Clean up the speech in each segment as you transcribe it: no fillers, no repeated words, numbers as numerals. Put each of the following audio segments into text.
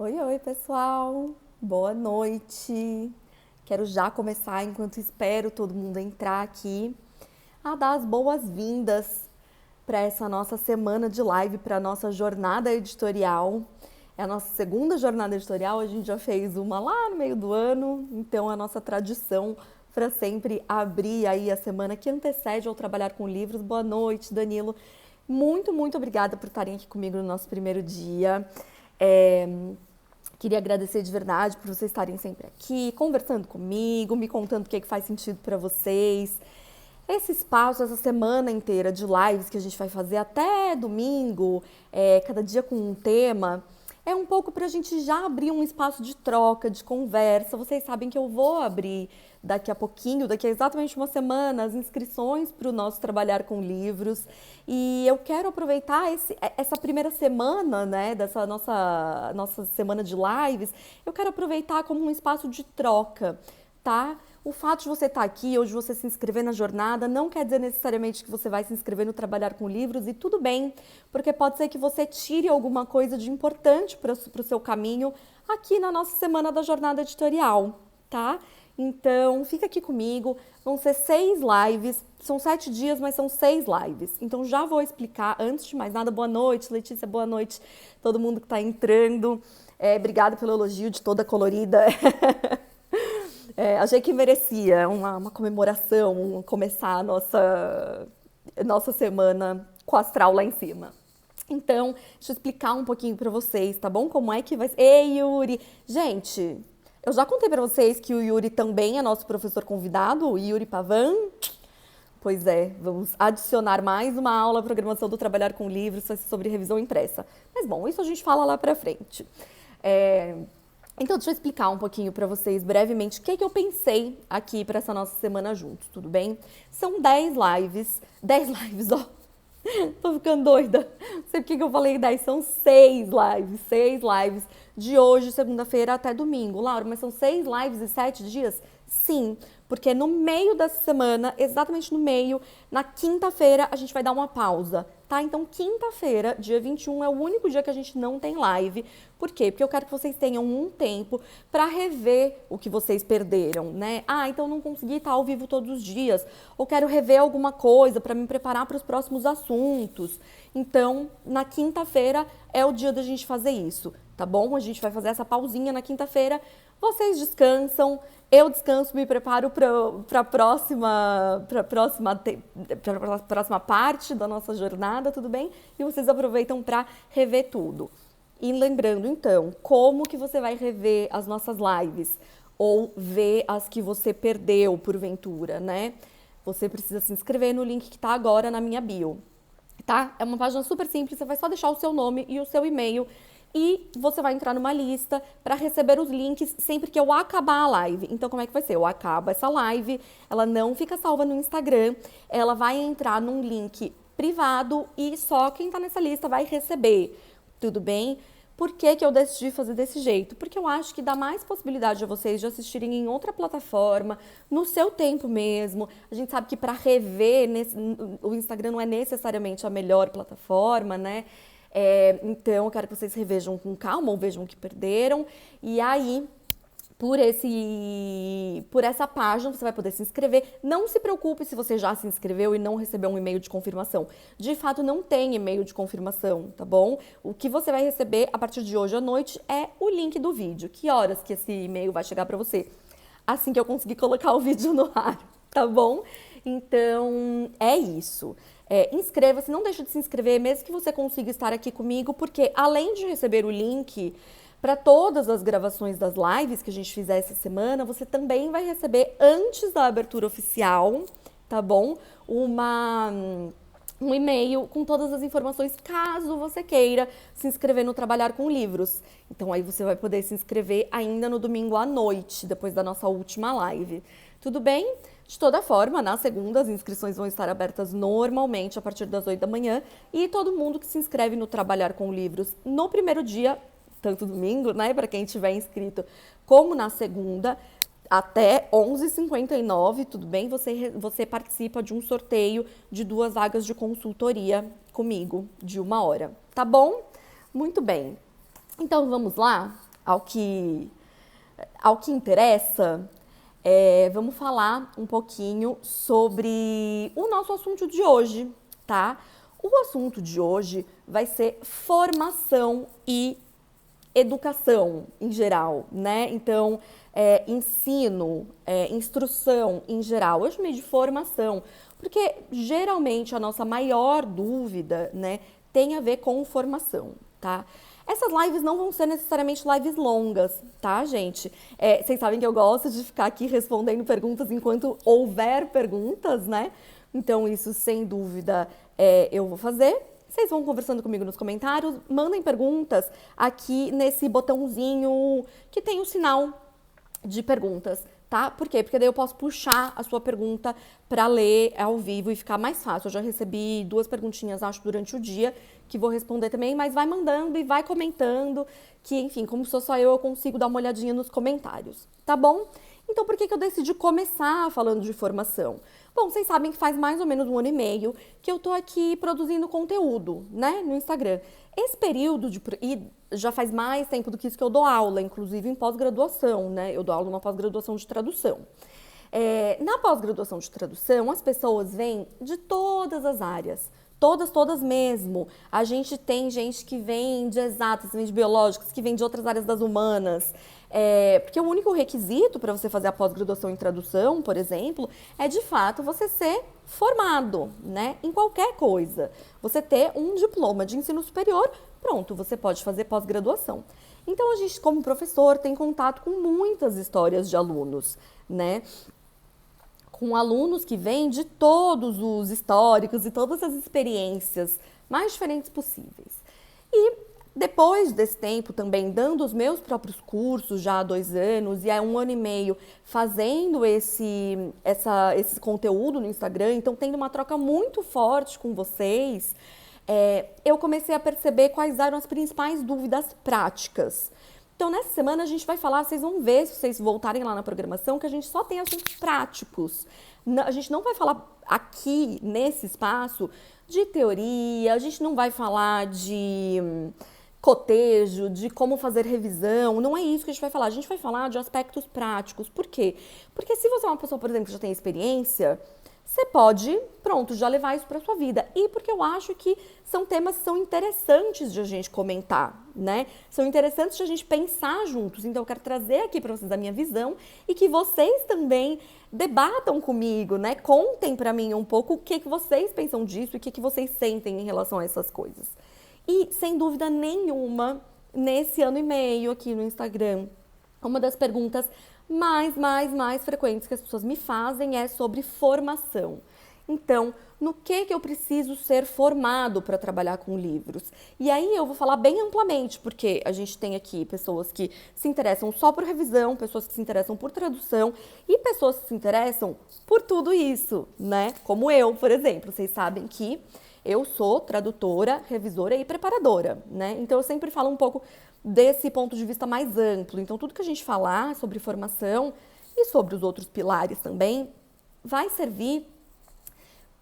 Oi, oi, pessoal. Boa noite. Quero já começar, enquanto espero todo mundo entrar aqui, a dar as boas-vindas para essa nossa semana de live, para a nossa jornada editorial. É a nossa segunda jornada editorial, a gente já fez uma lá no meio do ano, então é a nossa tradição para sempre abrir aí a semana que antecede ao trabalhar com livros. Boa noite, Danilo. Muito obrigada por estarem aqui comigo no nosso primeiro dia. É, Queria agradecer de verdade por vocês estarem sempre aqui, conversando comigo, me contando o que faz sentido para vocês. Esse espaço, essa semana inteira de lives que a gente vai fazer até domingo, cada dia com um tema, é um pouco para a gente já abrir um espaço de troca, de conversa. Vocês sabem que eu vou abrir daqui a pouquinho, daqui a exatamente uma semana, as inscrições para o nosso Trabalhar com Livros. E eu quero aproveitar essa primeira semana, né, dessa nossa semana de lives, eu quero aproveitar como um espaço de troca, tá? O fato de você estar aqui ou de você se inscrever na jornada não quer dizer necessariamente que você vai se inscrever no Trabalhar com Livros, e tudo bem, porque pode ser que você tire alguma coisa de importante para o seu caminho aqui na nossa semana da jornada editorial, tá? Então, fica aqui comigo, vão ser 6 lives, são 7 dias, mas são 6 lives. Então, já vou explicar, antes de mais nada, boa noite, Letícia, boa noite, todo mundo que está entrando. Obrigada pelo elogio de toda colorida. Achei que merecia uma comemoração, começar a nossa semana com o astral lá em cima. Então, deixa eu explicar um pouquinho pra vocês, tá bom? Como é que vai ser? Ei, Yuri! Gente, eu já contei pra vocês que o Yuri também é nosso professor convidado, o Yuri Pavan. Pois é, vamos adicionar mais uma aula, programação do Trabalhar com Livros, sobre revisão impressa. Mas bom, isso a gente fala lá pra frente. É, Então, deixa eu explicar um pouquinho para vocês brevemente o que eu pensei aqui para essa nossa semana juntos, tudo bem? São 10 lives, 10 lives, ó. Tô ficando doida. Não sei por que eu falei 10, são 6 lives de hoje, segunda-feira até domingo. Laura, mas são 6 lives e 7 dias? Sim, porque no meio dessa semana, exatamente no meio, na quinta-feira, a gente vai dar uma pausa, tá? Então, quinta-feira, dia 21, é o único dia que a gente não tem live. Por quê? Porque eu quero que vocês tenham um tempo para rever o que vocês perderam, né? Ah, então não consegui estar ao vivo todos os dias, ou quero rever alguma coisa para me preparar para os próximos assuntos. Então, na quinta-feira é o dia da gente fazer isso, tá bom? A gente vai fazer essa pausinha na quinta-feira, vocês descansam, eu descanso, me preparo para a próxima parte da nossa jornada, tudo bem? E vocês aproveitam para rever tudo. E lembrando, então, como que você vai rever as nossas lives? Ou ver as que você perdeu, porventura, né? Você precisa se inscrever no link que está agora na minha bio, tá? É uma página super simples, você vai só deixar o seu nome e o seu e-mail e você vai entrar numa lista para receber os links sempre que eu acabar a live. Então, como é que vai ser? Eu acabo essa live, ela não fica salva no Instagram, ela vai entrar num link privado e só quem tá nessa lista vai receber, tudo bem? Por que que eu decidi fazer desse jeito? Porque eu acho que dá mais possibilidade a vocês de assistirem em outra plataforma, no seu tempo mesmo. A gente sabe que para rever, o Instagram não é necessariamente a melhor plataforma, né? Então, eu quero que vocês revejam com calma ou vejam o que perderam. E aí, por essa página, você vai poder se inscrever. Não se preocupe se você já se inscreveu e não recebeu um e-mail de confirmação. De fato, não tem e-mail de confirmação, tá bom? O que você vai receber a partir de hoje à noite é o link do vídeo. Que horas que esse e-mail vai chegar para você? Assim que eu conseguir colocar o vídeo no ar, tá bom? Então, é isso. Inscreva-se, não deixe de se inscrever, mesmo que você consiga estar aqui comigo, porque além de receber o link para todas as gravações das lives que a gente fizer essa semana, você também vai receber, antes da abertura oficial, tá bom? Um e-mail com todas as informações, caso você queira se inscrever no Trabalhar com Livros. Então, aí você vai poder se inscrever ainda no domingo à noite, depois da nossa última live. Tudo bem? De toda forma, na segunda, as inscrições vão estar abertas normalmente a partir das 8 da manhã, e todo mundo que se inscreve no Trabalhar com Livros no primeiro dia, tanto domingo, né, para quem tiver inscrito, como na segunda, até 11h59, tudo bem? Você participa de um sorteio de 2 vagas de consultoria comigo, de 1 hora, tá bom? Muito bem. Então, vamos lá? ao que, ao que interessa, vamos falar um pouquinho sobre o nosso assunto de hoje, tá? O assunto de hoje vai ser formação e educação em geral, né? Então, ensino, instrução em geral. Eu chamei de formação, porque geralmente a nossa maior dúvida, né, tem a ver com formação, tá? Essas lives não vão ser necessariamente lives longas, tá, gente? Vocês sabem que eu gosto de ficar aqui respondendo perguntas enquanto houver perguntas, né? Então, isso sem dúvida eu vou fazer. Vocês vão conversando comigo nos comentários, mandem perguntas aqui nesse botãozinho que tem o sinal de perguntas, tá? Por quê? Porque daí eu posso puxar a sua pergunta para ler ao vivo e ficar mais fácil. Eu já recebi 2 perguntinhas, acho, durante o dia, que vou responder também, mas vai mandando e vai comentando, que, enfim, como sou só eu consigo dar uma olhadinha nos comentários, tá bom? Então, por que eu decidi começar falando de formação? Bom, vocês sabem que faz mais ou menos 1 ano e meio que eu tô aqui produzindo conteúdo, né, no Instagram. Esse período e já faz mais tempo do que isso que eu dou aula, inclusive em pós-graduação, né? Eu dou aula numa pós-graduação de tradução. Na pós-graduação de tradução, as pessoas vêm de todas as áreas. Todas mesmo. A gente tem gente que vem de exatas, que vem de biológicas, que vem de outras áreas das humanas. Porque o único requisito para você fazer a pós-graduação em tradução, por exemplo, é de fato você ser formado, né, em qualquer coisa. Você ter um diploma de ensino superior, pronto, você pode fazer pós-graduação. Então a gente, como professor, tem contato com muitas histórias de alunos, né? Com alunos que vêm de todos os históricos e todas as experiências mais diferentes possíveis. E depois desse tempo também dando os meus próprios cursos já há 2 anos e há 1 ano e meio fazendo esse conteúdo no Instagram, então tendo uma troca muito forte com vocês, eu comecei a perceber quais eram as principais dúvidas práticas. Então, nessa semana a gente vai falar, vocês vão ver, se vocês voltarem lá na programação, que a gente só tem assuntos práticos. A gente não vai falar aqui, nesse espaço, de teoria, a gente não vai falar de cotejo, de como fazer revisão, não é isso que a gente vai falar. A gente vai falar de aspectos práticos. Por quê? Porque se você é uma pessoa, por exemplo, que já tem experiência, você pode, pronto, já levar isso para sua vida. E porque eu acho que são temas que são interessantes de a gente comentar, né? São interessantes de a gente pensar juntos. Então, eu quero trazer aqui para vocês a minha visão e que vocês também debatam comigo, né? Contem para mim um pouco o que vocês pensam disso e o que vocês sentem em relação a essas coisas. E, sem dúvida nenhuma, nesse 1 ano e meio aqui no Instagram, uma das perguntas mais frequentes que as pessoas me fazem é sobre formação. Então, no que eu preciso ser formado para trabalhar com livros? E aí eu vou falar bem amplamente, porque a gente tem aqui pessoas que se interessam só por revisão, pessoas que se interessam por tradução e pessoas que se interessam por tudo isso, né? Como eu, por exemplo. Vocês sabem que eu sou tradutora, revisora e preparadora, né? Então, eu sempre falo um pouco desse ponto de vista mais amplo. Então, tudo que a gente falar sobre formação e sobre os outros pilares também vai servir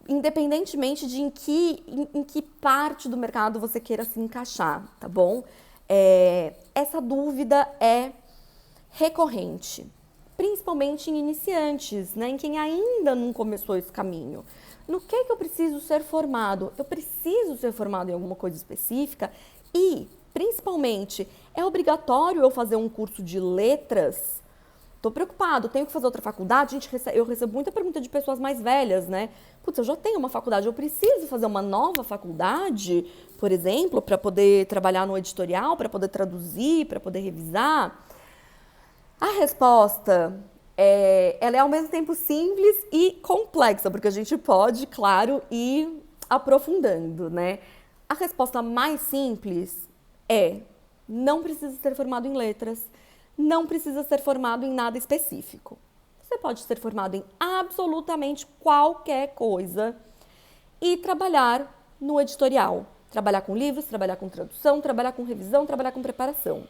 independentemente de em que parte do mercado você queira se encaixar, tá bom? Essa dúvida é recorrente, principalmente em iniciantes, né? Em quem ainda não começou esse caminho. No que eu preciso ser formado? Eu preciso ser formado em alguma coisa específica e, principalmente, é obrigatório eu fazer um curso de letras? Tô preocupado, tenho que fazer outra faculdade? Eu recebo muita pergunta de pessoas mais velhas, né? Putz, eu já tenho uma faculdade, eu preciso fazer uma nova faculdade, por exemplo, para poder trabalhar no editorial, para poder traduzir, para poder revisar? A resposta ela é ao mesmo tempo simples e complexa, porque a gente pode, claro, ir aprofundando, né? A resposta mais simples não precisa ser formado em letras, não precisa ser formado em nada específico. Você pode ser formado em absolutamente qualquer coisa e trabalhar no editorial. Trabalhar com livros, trabalhar com tradução, trabalhar com revisão, trabalhar com preparação.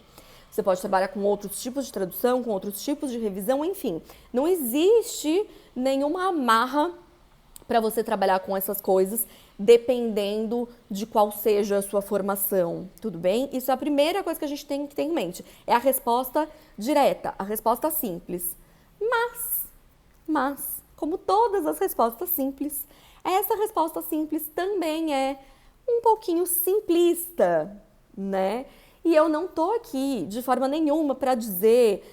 Você pode trabalhar com outros tipos de tradução, com outros tipos de revisão, enfim. Não existe nenhuma amarra para você trabalhar com essas coisas, dependendo de qual seja a sua formação, tudo bem? Isso é a primeira coisa que a gente tem que ter em mente. É a resposta direta, a resposta simples. Mas, como todas as respostas simples, essa resposta simples também é um pouquinho simplista, né? E eu não tô aqui de forma nenhuma para dizer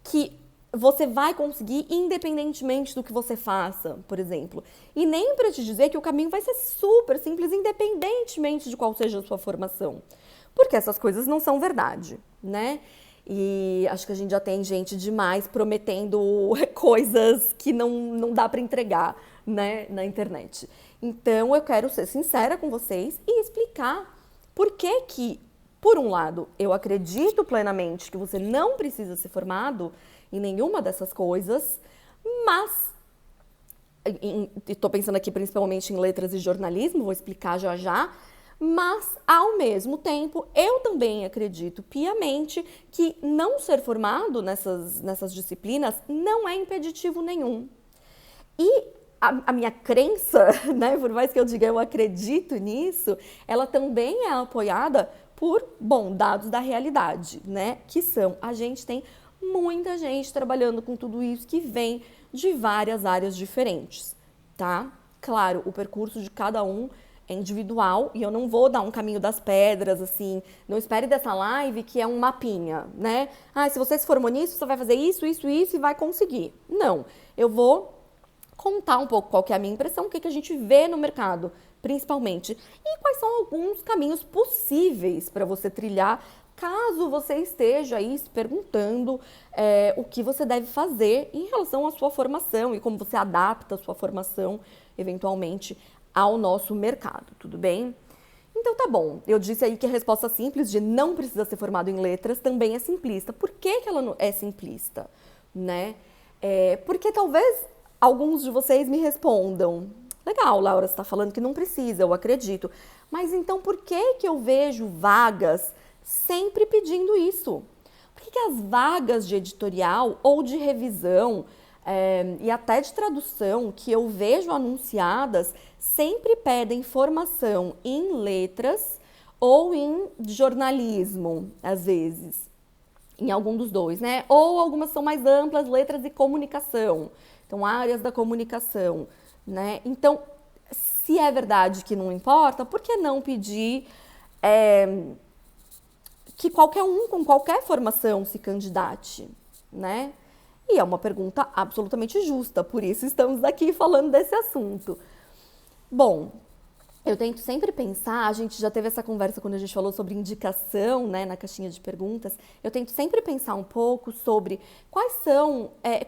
que você vai conseguir independentemente do que você faça, por exemplo. E nem para te dizer que o caminho vai ser super simples independentemente de qual seja a sua formação. Porque essas coisas não são verdade, né? E acho que a gente já tem gente demais prometendo coisas que não dá para entregar, né, na internet. Então eu quero ser sincera com vocês e explicar por que, por um lado, eu acredito plenamente que você não precisa ser formado em nenhuma dessas coisas, mas estou pensando aqui principalmente em letras e jornalismo, vou explicar já já, mas ao mesmo tempo eu também acredito piamente que não ser formado nessas disciplinas não é impeditivo nenhum. E a minha crença, né, por mais que eu diga eu acredito nisso, ela também é apoiada por, dados da realidade, né, que são, a gente tem muita gente trabalhando com tudo isso que vem de várias áreas diferentes, tá? Claro, o percurso de cada um é individual e eu não vou dar um caminho das pedras, assim, não espere dessa live que é um mapinha, né? Ah, se você se formou nisso, você vai fazer isso e vai conseguir. Não, eu vou contar um pouco qual que é a minha impressão, o que a gente vê no mercado, principalmente, e quais são alguns caminhos possíveis para você trilhar, caso você esteja aí se perguntando o que você deve fazer em relação à sua formação e como você adapta a sua formação, eventualmente, ao nosso mercado, tudo bem? Então tá bom, eu disse aí que a resposta simples de não precisa ser formado em letras também é simplista. Por que ela é simplista? Né? Porque talvez alguns de vocês me respondam, legal, Laura, você está falando que não precisa, eu acredito, mas então por que eu vejo vagas sempre pedindo isso? Por que as vagas de editorial ou de revisão e até de tradução que eu vejo anunciadas sempre pedem formação em letras ou em jornalismo, às vezes, em algum dos dois, né? Ou algumas são mais amplas, letras e comunicação, então áreas da comunicação, né? Então, se é verdade que não importa, por que não pedir que qualquer um com qualquer formação se candidate, né? E é uma pergunta absolutamente justa, por isso estamos aqui falando desse assunto. Bom, eu tento sempre pensar, a gente já teve essa conversa quando a gente falou sobre indicação, né, na caixinha de perguntas, eu tento sempre pensar um pouco sobre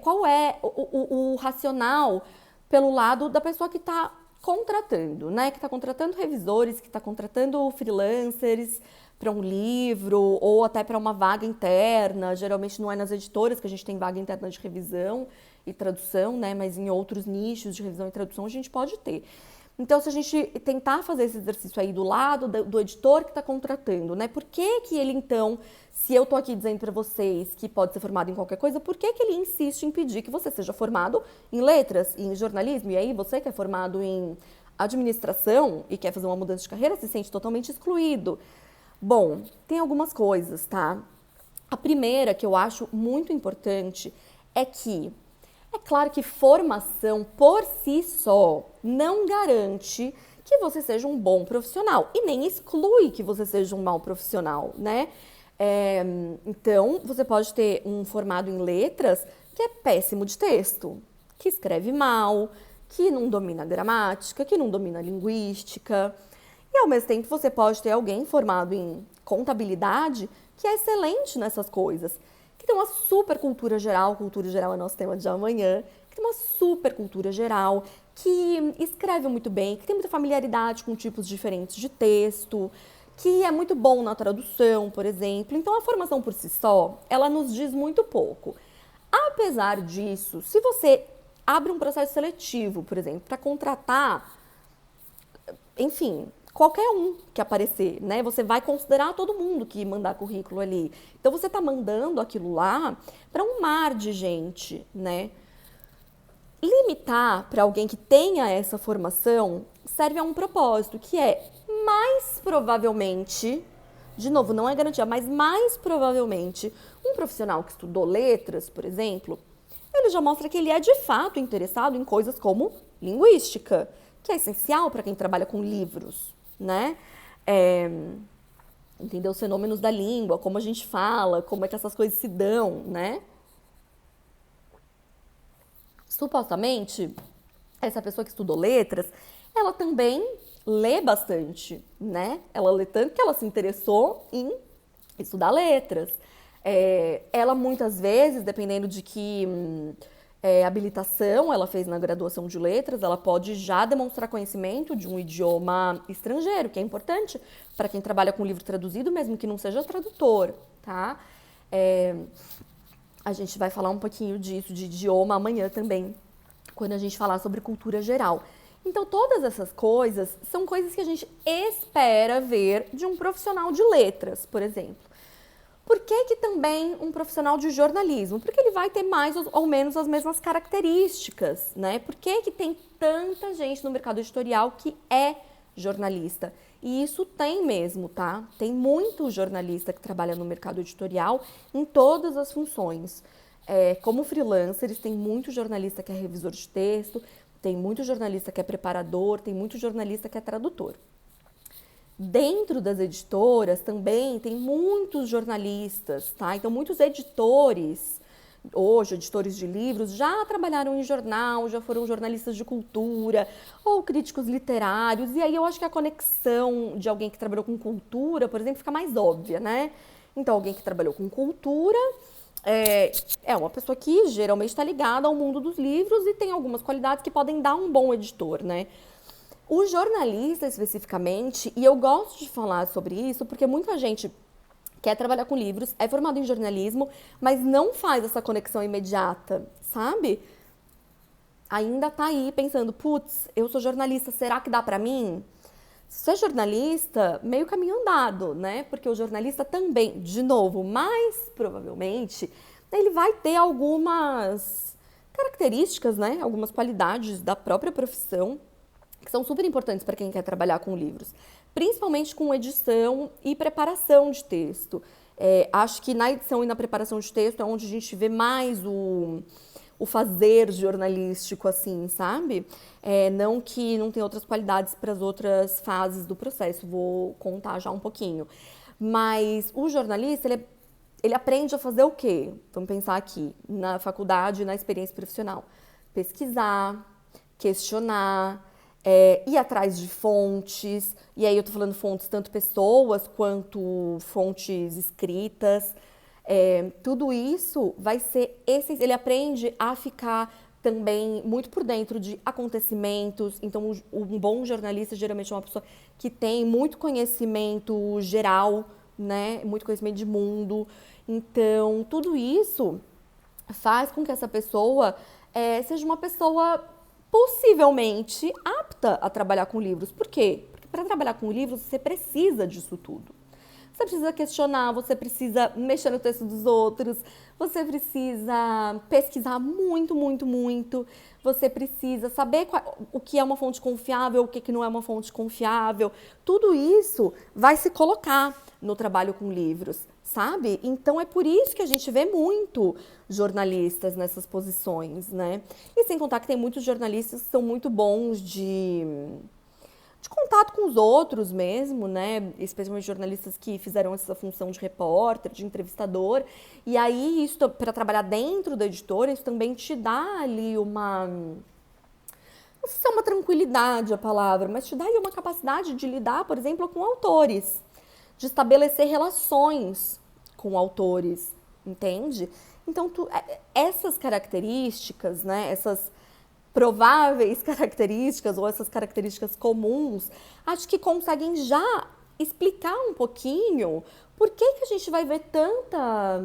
qual é o racional pelo lado da pessoa que está contratando, né, que está contratando revisores, que está contratando freelancers para um livro ou até para uma vaga interna. Geralmente não é nas editoras que a gente tem vaga interna de revisão e tradução, né, mas em outros nichos de revisão e tradução a gente pode ter. Então, se a gente tentar fazer esse exercício aí do lado do editor que está contratando, né? Por que ele, então, se eu estou aqui dizendo para vocês que pode ser formado em qualquer coisa, por que ele insiste em pedir que você seja formado em letras e em jornalismo? E aí, você que é formado em administração e quer fazer uma mudança de carreira, se sente totalmente excluído. Bom, tem algumas coisas, tá? A primeira, que eu acho muito importante, é que é claro que formação por si só não garante que você seja um bom profissional e nem exclui que você seja um mau profissional, né? Então, você pode ter um formado em letras que é péssimo de texto, que escreve mal, que não domina a gramática, que não domina a linguística. E ao mesmo tempo você pode ter alguém formado em contabilidade que é excelente nessas coisas, que tem uma super cultura geral é nosso tema de amanhã, que tem uma super cultura geral, que escreve muito bem, que tem muita familiaridade com tipos diferentes de texto, que é muito bom na tradução, por exemplo. Então a formação por si só, ela nos diz muito pouco. Apesar disso, se você abre um processo seletivo, por exemplo, para contratar, enfim, qualquer um que aparecer, né? Você vai considerar todo mundo que mandar currículo ali. Então você está mandando aquilo lá para um mar de gente, né? Limitar para alguém que tenha essa formação serve a um propósito, que é mais provavelmente, de novo, não é garantia, mas mais provavelmente, um profissional que estudou letras, por exemplo, ele já mostra que ele é de fato interessado em coisas como linguística, que é essencial para quem trabalha com livros, né? Entender os fenômenos da língua, como a gente fala, como é que essas coisas se dão, né? Supostamente, essa pessoa que estudou letras, ela também lê bastante, né? Ela lê tanto que ela se interessou em estudar letras. Ela muitas vezes, dependendo de que habilitação ela fez na graduação de letras, ela pode já demonstrar conhecimento de um idioma estrangeiro, que é importante para quem trabalha com livro traduzido, mesmo que não seja tradutor, tá? A gente vai falar um pouquinho disso, de idioma, amanhã também, quando a gente falar sobre cultura geral. Então, todas essas coisas são coisas que a gente espera ver de um profissional de letras, por exemplo. Por que também um profissional de jornalismo? Porque ele vai ter mais ou menos as mesmas características, né? Por que tem tanta gente no mercado editorial que é jornalista? E isso tem mesmo, tá? Tem muito jornalista que trabalha no mercado editorial em todas as funções. Como freelancers, tem muito jornalista que é revisor de texto, tem muito jornalista que é preparador, tem muito jornalista que é tradutor. Dentro das editoras também tem muitos jornalistas, tá? Então, muitos editores, hoje, editores de livros, já trabalharam em jornal, já foram jornalistas de cultura ou críticos literários. E aí eu acho que a conexão de alguém que trabalhou com cultura, por exemplo, fica mais óbvia, né? Então, alguém que trabalhou com cultura é uma pessoa que geralmente está ligada ao mundo dos livros e tem algumas qualidades que podem dar um bom editor, né? O jornalista, especificamente, e eu gosto de falar sobre isso porque muita gente quer trabalhar com livros, é formado em jornalismo, mas não faz essa conexão imediata, sabe? Ainda tá aí pensando, putz, eu sou jornalista, será que dá pra mim? Se você é jornalista, meio caminho andado, né? Porque o jornalista também, de novo, mais provavelmente, ele vai ter algumas características, né? Algumas qualidades da própria profissão que são super importantes para quem quer trabalhar com livros, principalmente com edição e preparação de texto. Acho que na edição e na preparação de texto é onde a gente vê mais o fazer jornalístico, assim, sabe? Não que não tenha outras qualidades para as outras fases do processo, vou contar já um pouquinho. Mas o jornalista, ele aprende a fazer o quê? Vamos pensar aqui, na faculdade, na experiência profissional. Pesquisar, questionar, ir atrás de fontes, e aí eu tô falando fontes tanto pessoas quanto fontes escritas. Tudo isso vai ser ele aprende a ficar também muito por dentro de acontecimentos. Então, um bom jornalista geralmente é uma pessoa que tem muito conhecimento geral, né? Muito conhecimento de mundo. Então, tudo isso faz com que essa pessoa seja uma pessoa possivelmente apta a trabalhar com livros. Por quê? Porque para trabalhar com livros você precisa disso tudo. Você precisa questionar, você precisa mexer no texto dos outros, você precisa pesquisar muito, muito, muito, você precisa saber o que é uma fonte confiável, o que não é uma fonte confiável. Tudo isso vai se colocar no trabalho com livros, sabe? Então é por isso que a gente vê muito jornalistas nessas posições, né? E sem contar que tem muitos jornalistas que são muito bons de contato com os outros mesmo, né? Especialmente jornalistas que fizeram essa função de repórter, de entrevistador. E aí, isso para trabalhar dentro da editora, isso também te dá ali uma... Não sei se é uma tranquilidade a palavra, mas te dá aí uma capacidade de lidar, por exemplo, com autores, de estabelecer relações com autores, entende? Então, essas características, né? Essas prováveis características ou essas características comuns, acho que conseguem já explicar um pouquinho por que a gente vai ver tanta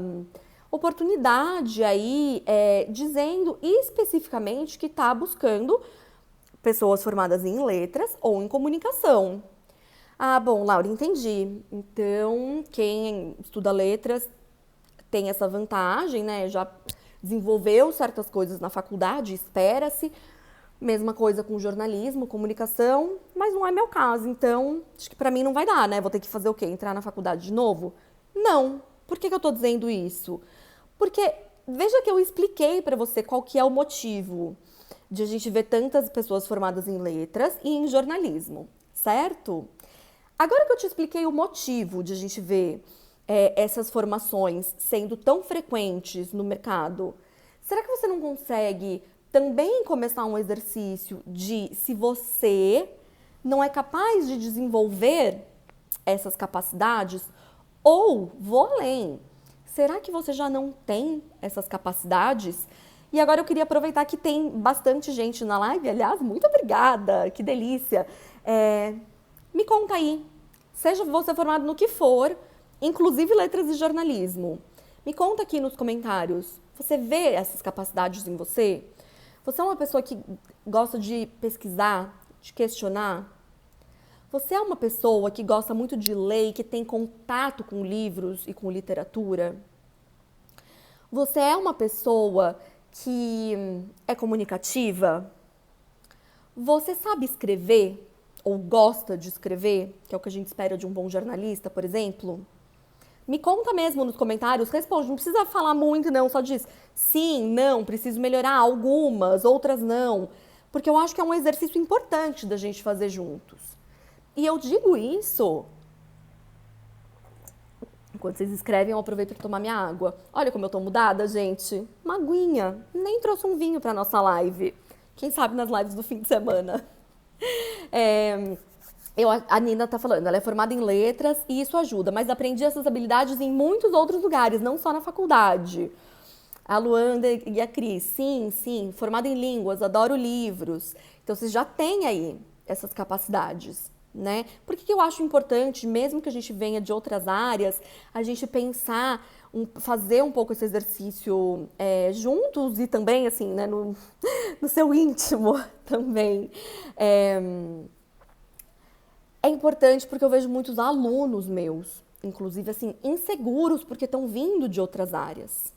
oportunidade aí, dizendo especificamente que está buscando pessoas formadas em letras ou em comunicação. Ah, bom, Laura, entendi. Então, quem estuda letras tem essa vantagem, né? Já desenvolveu certas coisas na faculdade, espera-se. Mesma coisa com jornalismo, comunicação, mas não é meu caso, então acho que pra mim não vai dar, né? Vou ter que fazer o quê? Entrar na faculdade de novo? Não. Por que eu tô dizendo isso? Porque veja que eu expliquei pra você qual que é o motivo de a gente ver tantas pessoas formadas em letras e em jornalismo, certo? Agora que eu te expliquei o motivo de a gente ver essas formações sendo tão frequentes no mercado, será que você não consegue também começar um exercício de se você não é capaz de desenvolver essas capacidades? Ou, vou além, será que você já não tem essas capacidades? E agora eu queria aproveitar que tem bastante gente na live, aliás, muito obrigada, que delícia. Me conta aí, seja você formado no que for, inclusive letras e jornalismo. Me conta aqui nos comentários, você vê essas capacidades em você? Você é uma pessoa que gosta de pesquisar, de questionar? Você é uma pessoa que gosta muito de ler e que tem contato com livros e com literatura? Você é uma pessoa que é comunicativa? Você sabe escrever ou gosta de escrever, que é o que a gente espera de um bom jornalista, por exemplo? Me conta mesmo nos comentários, responde, não precisa falar muito não, só diz sim, não, preciso melhorar algumas, outras não, porque eu acho que é um exercício importante da gente fazer juntos. E eu digo isso, enquanto vocês escrevem eu aproveito para tomar minha água. Olha como eu tô mudada, gente, uma aguinha, nem trouxe um vinho para nossa live, quem sabe nas lives do fim de semana. A Nina tá falando, ela é formada em letras e isso ajuda, mas aprendi essas habilidades em muitos outros lugares, não só na faculdade. A Luanda e a Cris, sim, formada em línguas, adoro livros. Então vocês já têm aí essas capacidades, né? Por que eu acho importante, mesmo que a gente venha de outras áreas, a gente pensar, fazer um pouco esse exercício juntos e também, assim, né, no seu íntimo também. É importante porque eu vejo muitos alunos meus, inclusive assim, inseguros porque estão vindo de outras áreas,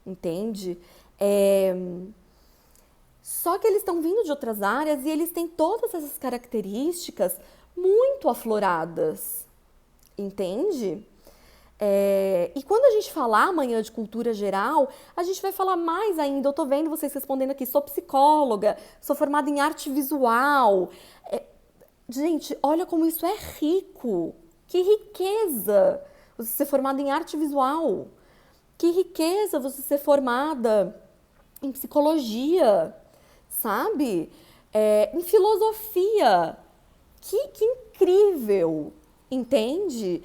entende? Só que eles estão vindo de outras áreas e eles têm todas essas características muito afloradas, entende? E quando a gente falar amanhã de cultura geral, a gente vai falar mais ainda. Eu tô vendo vocês respondendo aqui, sou psicóloga, sou formada em arte visual. Gente, olha como isso é rico. Que riqueza você ser formada em arte visual. Que riqueza você ser formada em psicologia, sabe? Em filosofia. Que incrível, entende?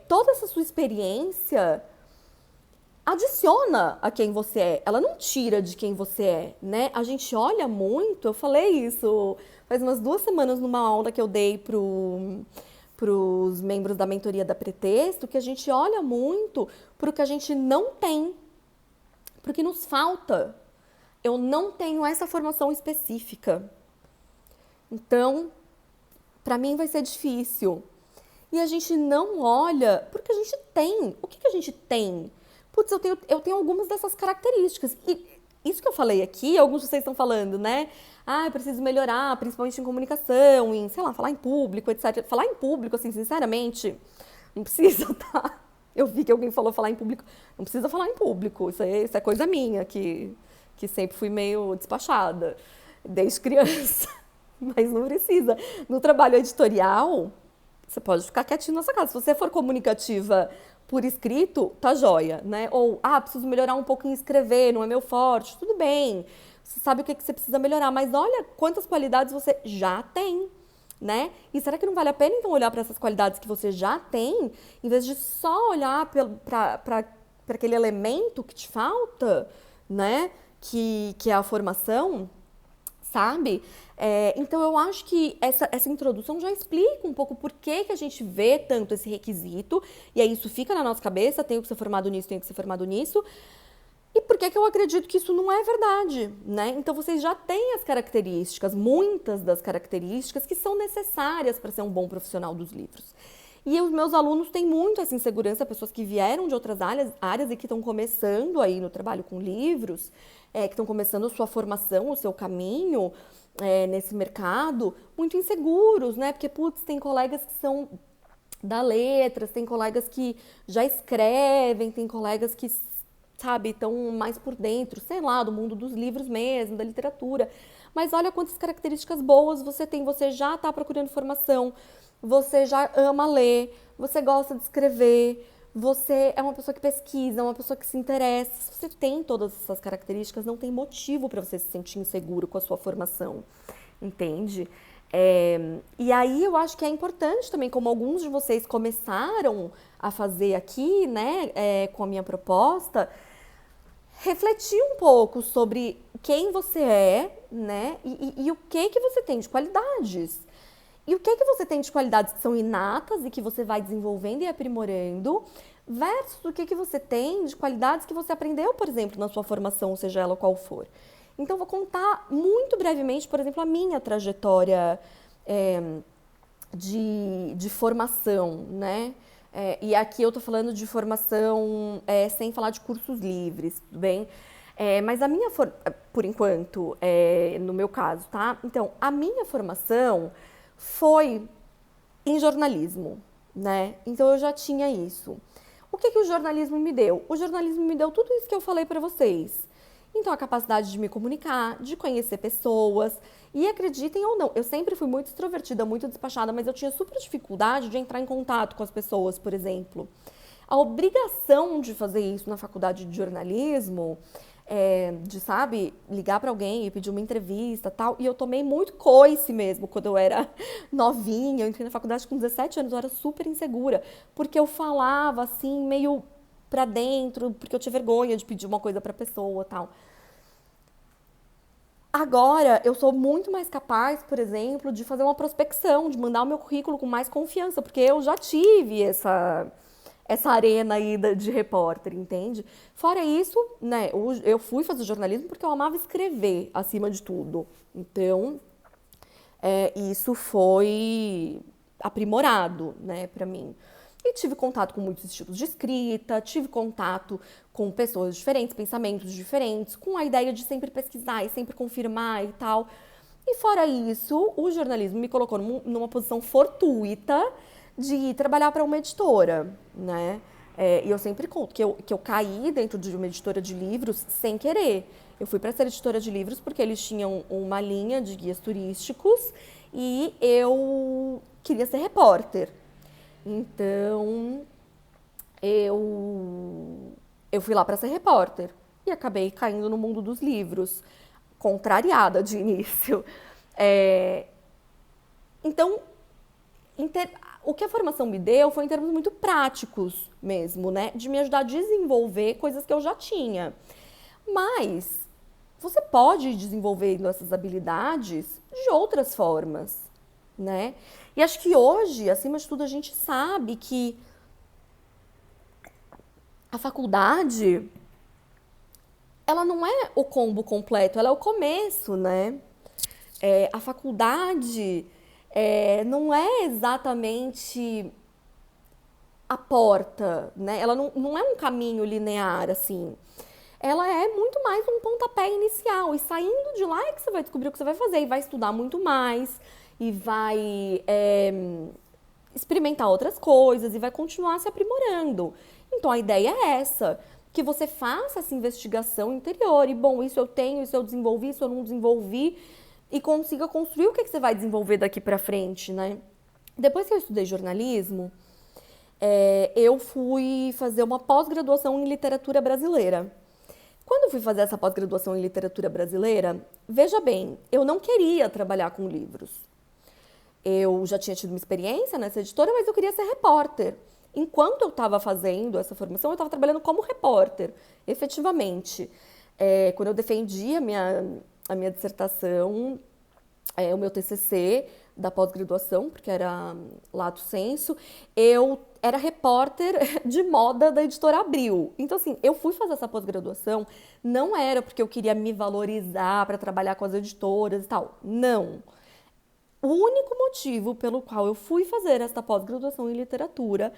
Toda essa sua experiência adiciona a quem você é, ela não tira de quem você é, né? A gente olha muito, eu falei isso faz umas 2 semanas numa aula que eu dei pros membros da mentoria da Pretexto, que a gente olha muito pro que a gente não tem, pro que nos falta. Eu não tenho essa formação específica. Então, pra mim vai ser difícil. E a gente não olha porque a gente tem. O que a gente tem? Putz, eu tenho algumas dessas características. E isso que eu falei aqui, alguns de vocês estão falando, né? Eu preciso melhorar, principalmente em comunicação, em, sei lá, falar em público, etc. Falar em público, assim, sinceramente, não precisa, tá? Eu vi que alguém falou falar em público. Não precisa falar em público, isso é coisa minha, que sempre fui meio despachada, desde criança. Mas não precisa. No trabalho editorial, você pode ficar quietinho na sua casa. Se você for comunicativa por escrito, tá joia, né? Ou, preciso melhorar um pouco em escrever, não é meu forte, tudo bem. Você sabe o que você precisa melhorar, mas olha quantas qualidades você já tem, né? E será que não vale a pena, então, olhar para essas qualidades que você já tem, em vez de só olhar para aquele elemento que te falta, né? Que é a formação, sabe? Então, eu acho que essa introdução já explica um pouco por que a gente vê tanto esse requisito, e aí isso fica na nossa cabeça, tenho que ser formado nisso, tenho que ser formado nisso, e por que eu acredito que isso não é verdade, né? Então, vocês já têm as características, muitas das características que são necessárias para ser um bom profissional dos livros. E os meus alunos têm muito essa insegurança, pessoas que vieram de outras áreas e que estão começando aí no trabalho com livros, que estão começando a sua formação, o seu caminho nesse mercado, muito inseguros, né? Porque, putz, tem colegas que são da letras, tem colegas que já escrevem, tem colegas que, sabe, estão mais por dentro, sei lá, do mundo dos livros mesmo, da literatura. Mas olha quantas características boas você tem, você já está procurando formação, você já ama ler, você gosta de escrever, você é uma pessoa que pesquisa, uma pessoa que se interessa. Se você tem todas essas características, não tem motivo para você se sentir inseguro com a sua formação, entende? E aí eu acho que é importante também, como alguns de vocês começaram a fazer aqui, né, com a minha proposta, refletir um pouco sobre quem você é, né, e o que você tem de qualidades. E o que você tem de qualidades que são inatas e que você vai desenvolvendo e aprimorando, versus o que você tem de qualidades que você aprendeu, por exemplo, na sua formação, seja ela qual for. Então, vou contar muito brevemente, por exemplo, a minha trajetória de formação, né? E aqui eu tô falando de formação sem falar de cursos livres, tudo bem? Mas a minha, por enquanto, no meu caso, tá? Então, a minha formação foi em jornalismo, né? Então eu já tinha isso. O que o jornalismo me deu? O jornalismo me deu tudo isso que eu falei para vocês. Então a capacidade de me comunicar, de conhecer pessoas. E acreditem ou não, eu sempre fui muito extrovertida, muito despachada, mas eu tinha super dificuldade de entrar em contato com as pessoas, por exemplo. A obrigação de fazer isso na faculdade de jornalismo, de, sabe, ligar para alguém e pedir uma entrevista e tal. E eu tomei muito coice mesmo quando eu era novinha. Eu entrei na faculdade com 17 anos, eu era super insegura. Porque eu falava assim, meio pra dentro, porque eu tinha vergonha de pedir uma coisa pra pessoa e tal. Agora, eu sou muito mais capaz, por exemplo, de fazer uma prospecção, de mandar o meu currículo com mais confiança, porque eu já tive essa arena aí de repórter, entende? Fora isso, né, eu fui fazer jornalismo porque eu amava escrever, acima de tudo. Então, isso foi aprimorado, né, pra mim. E tive contato com muitos estilos de escrita, tive contato com pessoas diferentes, pensamentos diferentes, com a ideia de sempre pesquisar e sempre confirmar e tal. E fora isso, o jornalismo me colocou numa posição fortuita de ir trabalhar para uma editora, né? E eu sempre conto que eu caí dentro de uma editora de livros sem querer. Eu fui para ser editora de livros porque eles tinham uma linha de guias turísticos e eu queria ser repórter. Então, eu fui lá para ser repórter e acabei caindo no mundo dos livros, contrariada de início. Então, o que a formação me deu foi em termos muito práticos mesmo, né? De me ajudar a desenvolver coisas que eu já tinha. Mas você pode ir desenvolvendo essas habilidades de outras formas, né? E acho que hoje, acima de tudo, a gente sabe que a faculdade, ela não é o combo completo, ela é o começo, né? A faculdade não é exatamente a porta, né? Ela não é um caminho linear, assim. Ela é muito mais um pontapé inicial. E saindo de lá é que você vai descobrir o que você vai fazer e vai estudar muito mais e vai experimentar outras coisas e vai continuar se aprimorando. Então a ideia é essa, que você faça essa investigação interior e, bom, isso eu tenho, isso eu desenvolvi, isso eu não desenvolvi e consiga construir o que você vai desenvolver daqui pra frente, né? Depois que eu estudei jornalismo, eu fui fazer uma pós-graduação em literatura brasileira. Quando eu fui fazer essa pós-graduação em literatura brasileira, veja bem, eu não queria trabalhar com livros. Eu já tinha tido uma experiência nessa editora, mas eu queria ser repórter. Enquanto eu estava fazendo essa formação, eu estava trabalhando como repórter, efetivamente. Quando eu defendi a minha dissertação, o meu TCC da pós-graduação, porque era lato sensu, eu era repórter de moda da editora Abril. Então, assim, eu fui fazer essa pós-graduação, não era porque eu queria me valorizar para trabalhar com as editoras e tal. Não. O único motivo pelo qual eu fui fazer esta pós-graduação em literatura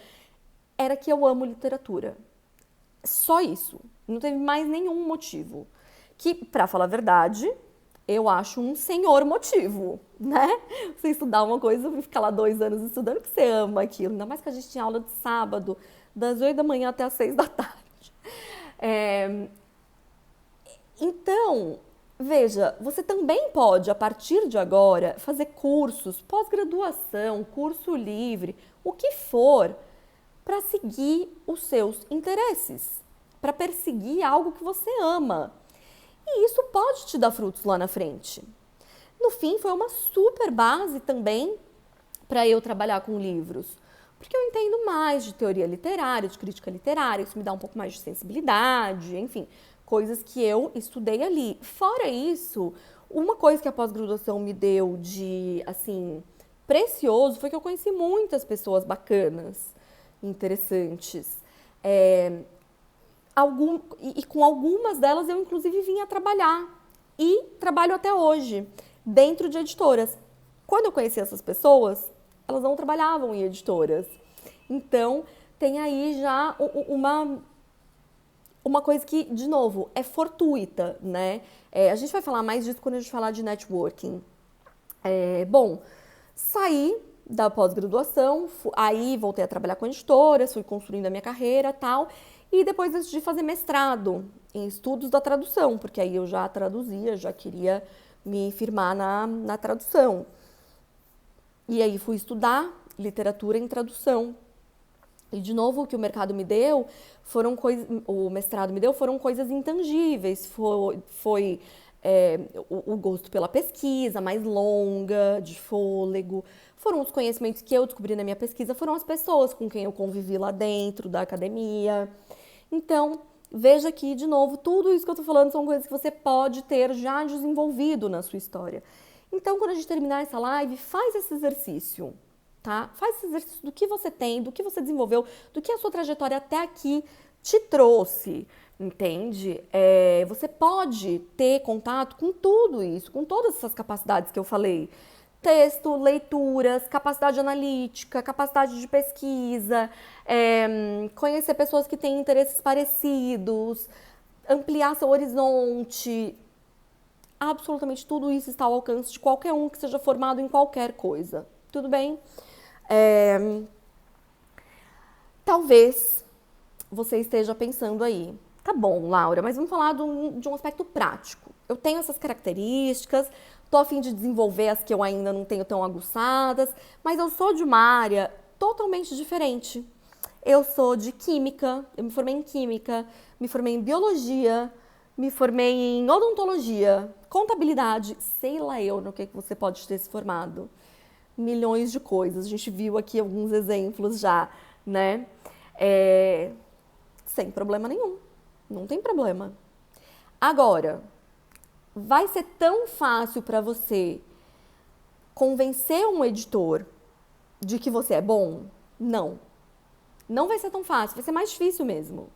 era que eu amo literatura. Só isso. Não teve mais nenhum motivo. Que, pra falar a verdade, eu acho um senhor motivo, né? Você estudar uma coisa e ficar lá 2 anos estudando, que você ama aquilo. Ainda mais que a gente tinha aula de sábado, das 8 da manhã até as 6 da tarde. Então, veja, você também pode, a partir de agora, fazer cursos, pós-graduação, curso livre, o que for, para seguir os seus interesses, para perseguir algo que você ama. E isso pode te dar frutos lá na frente. No fim, foi uma super base também para eu trabalhar com livros, porque eu entendo mais de teoria literária, de crítica literária, isso me dá um pouco mais de sensibilidade, enfim, coisas que eu estudei ali. Fora isso, uma coisa que a pós-graduação me deu de, assim, precioso foi que eu conheci muitas pessoas bacanas, interessantes. E com algumas delas eu, inclusive, vim a trabalhar. E trabalho até hoje, dentro de editoras. Quando eu conheci essas pessoas, elas não trabalhavam em editoras. Então, tem aí já uma coisa que, de novo, é fortuita, né? A gente vai falar mais disso quando a gente falar de networking. Bom, saí da pós-graduação, aí voltei a trabalhar com editoras, fui construindo a minha carreira e tal, e depois decidi fazer mestrado em estudos da tradução, porque aí eu já traduzia, já queria me firmar na tradução. E aí fui estudar literatura em tradução. E, de novo, o que o mercado me deu o mestrado me deu foram coisas intangíveis. Foi o gosto pela pesquisa mais longa, de fôlego. Foram os conhecimentos que eu descobri na minha pesquisa, foram as pessoas com quem eu convivi lá dentro da academia. Então, veja que, de novo, tudo isso que eu estou falando são coisas que você pode ter já desenvolvido na sua história. Então, quando a gente terminar essa live, faz esse exercício. Tá? Faz esse exercício do que você tem, do que você desenvolveu, do que a sua trajetória até aqui te trouxe, entende? Você pode ter contato com tudo isso, com todas essas capacidades que eu falei. Texto, leituras, capacidade analítica, capacidade de pesquisa, conhecer pessoas que têm interesses parecidos, ampliar seu horizonte. Absolutamente tudo isso está ao alcance de qualquer um que seja formado em qualquer coisa. Tudo bem? Talvez você esteja pensando aí, tá bom, Laura, mas vamos falar de um aspecto prático. Eu tenho essas características, tô a fim de desenvolver as que eu ainda não tenho tão aguçadas, mas eu sou de uma área totalmente diferente. Eu sou de química, eu me formei em química, me formei em biologia, me formei em odontologia, contabilidade, sei lá eu no que você pode ter se formado. Milhões de coisas. A gente viu aqui alguns exemplos já, né? Sem problema nenhum. Não tem problema. Agora, vai ser tão fácil para você convencer um editor de que você é bom? Não. Não vai ser tão fácil, vai ser mais difícil mesmo.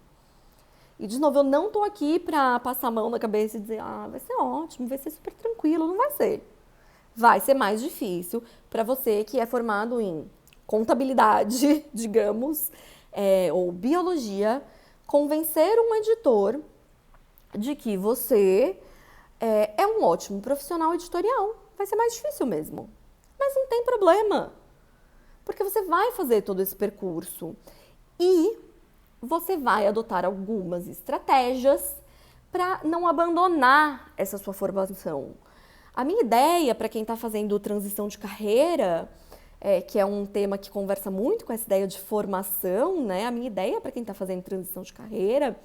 E, de novo, eu não tô aqui para passar a mão na cabeça e dizer, vai ser ótimo, vai ser super tranquilo. Não vai ser. Vai ser mais difícil para você que é formado em contabilidade, digamos, ou biologia, convencer um editor de que você é um ótimo profissional editorial. Vai ser mais difícil mesmo. Mas não tem problema, porque você vai fazer todo esse percurso e você vai adotar algumas estratégias para não abandonar essa sua formação. A minha ideia para quem está fazendo transição de carreira, que é um tema que conversa muito com essa ideia de formação, né? A minha ideia para quem está fazendo transição de carreira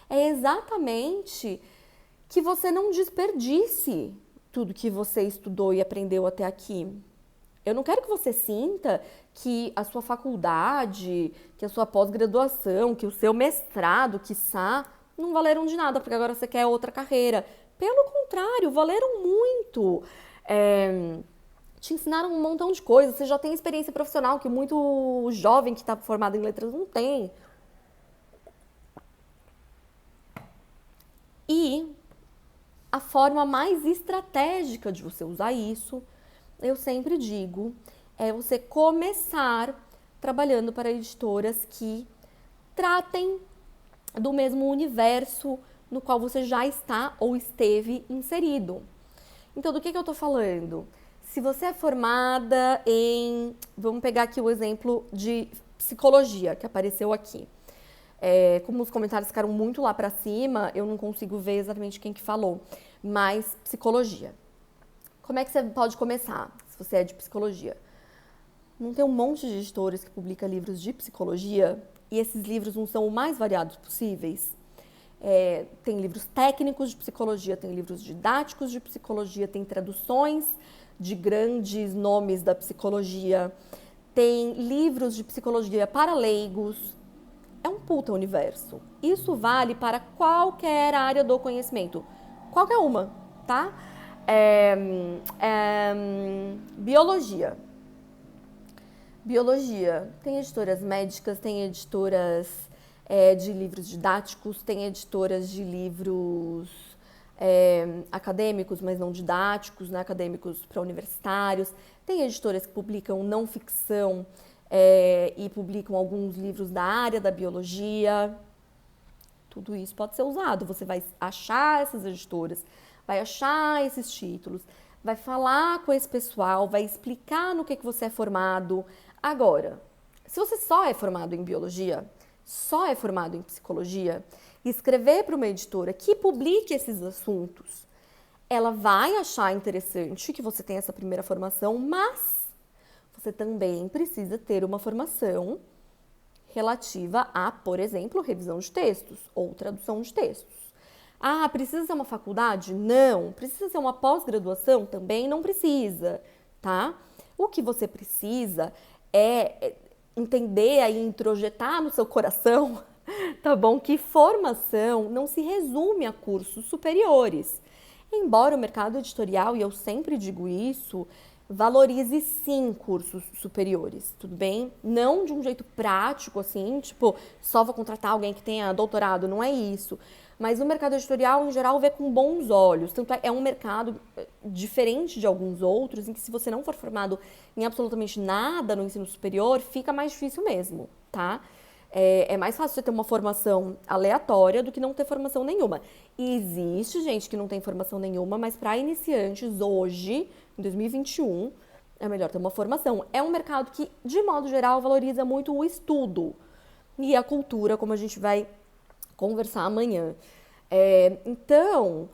é exatamente que você não desperdice tudo que você estudou e aprendeu até aqui. Eu não quero que você sinta que a sua faculdade, que a sua pós-graduação, que o seu mestrado, quiçá, não valeram de nada, porque agora você quer outra carreira. Pelo contrário, valeram muito. Te ensinaram um montão de coisas. Você já tem experiência profissional que muito jovem que está formado em letras não tem. E a forma mais estratégica de você usar isso eu sempre digo, é você começar trabalhando para editoras que tratem do mesmo universo no qual você já está ou esteve inserido. Então, do que eu tô falando? Se você é formada em... Vamos pegar aqui o exemplo de psicologia, que apareceu aqui. Como os comentários ficaram muito lá pra cima, eu não consigo ver exatamente quem que falou. Mas, psicologia. Como é que você pode começar, se você é de psicologia? Não tem um monte de editores que publicam livros de psicologia? E esses livros não são o mais variados possíveis? Tem livros técnicos de psicologia, tem livros didáticos de psicologia, tem traduções de grandes nomes da psicologia, tem livros de psicologia para leigos. É um puta universo. Isso vale para qualquer área do conhecimento. Qualquer uma, tá? Biologia. Biologia. Tem editoras médicas, tem editoras de livros didáticos, tem editoras de livros acadêmicos, mas não didáticos, né? Acadêmicos para universitários. Tem editoras que publicam não ficção e publicam alguns livros da área da biologia. Tudo isso pode ser usado. Você vai achar essas editoras, vai achar esses títulos, vai falar com esse pessoal, vai explicar no que você é formado. Agora, se você só é formado em biologia, só é formado em psicologia, escrever para uma editora que publique esses assuntos, ela vai achar interessante que você tenha essa primeira formação, mas você também precisa ter uma formação relativa a, por exemplo, revisão de textos ou tradução de textos. Ah, precisa ser uma faculdade? Não. Precisa ser uma pós-graduação? Também não precisa, tá? O que você precisa é entender e introjetar no seu coração, tá bom? Que formação não se resume a cursos superiores. Embora o mercado editorial, e eu sempre digo isso, valorize sim cursos superiores, tudo bem? Não de um jeito prático, assim, tipo, só vou contratar alguém que tenha doutorado, não é isso. Mas o mercado editorial, em geral, vê com bons olhos. Tanto é um mercado diferente de alguns outros, em que se você não for formado em absolutamente nada no ensino superior, fica mais difícil mesmo, tá? É mais fácil você ter uma formação aleatória do que não ter formação nenhuma. E existe gente que não tem formação nenhuma, mas para iniciantes hoje, em 2021, é melhor ter uma formação. É um mercado que, de modo geral, valoriza muito o estudo e a cultura, como a gente vai conversar amanhã. Então,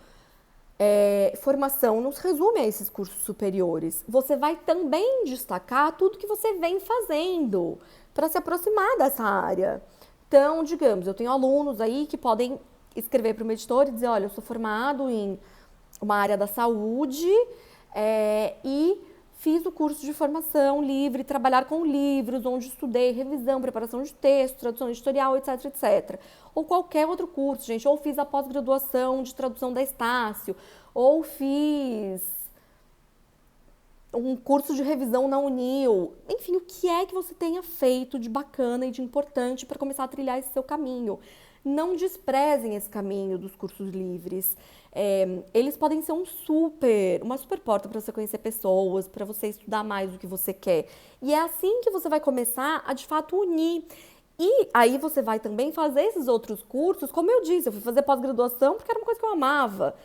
formação não se resume a esses cursos superiores. Você vai também destacar tudo que você vem fazendo para se aproximar dessa área. Então, digamos, eu tenho alunos aí que podem escrever para uma editora e dizer, olha, eu sou formado em uma área da saúde e fiz o curso de formação livre, trabalhar com livros, onde estudei revisão, preparação de texto, tradução editorial, etc, etc. Ou qualquer outro curso, gente. Ou fiz a pós-graduação de tradução da Estácio, ou fiz um curso de revisão na Unil. Enfim, o que é que você tenha feito de bacana e de importante para começar a trilhar esse seu caminho? Não desprezem esse caminho dos cursos livres. Eles podem ser uma super porta para você conhecer pessoas, para você estudar mais o que você quer. E é assim que você vai começar a, de fato, unir. E aí você vai também fazer esses outros cursos. Como eu disse, eu fui fazer pós-graduação porque era uma coisa que eu amava.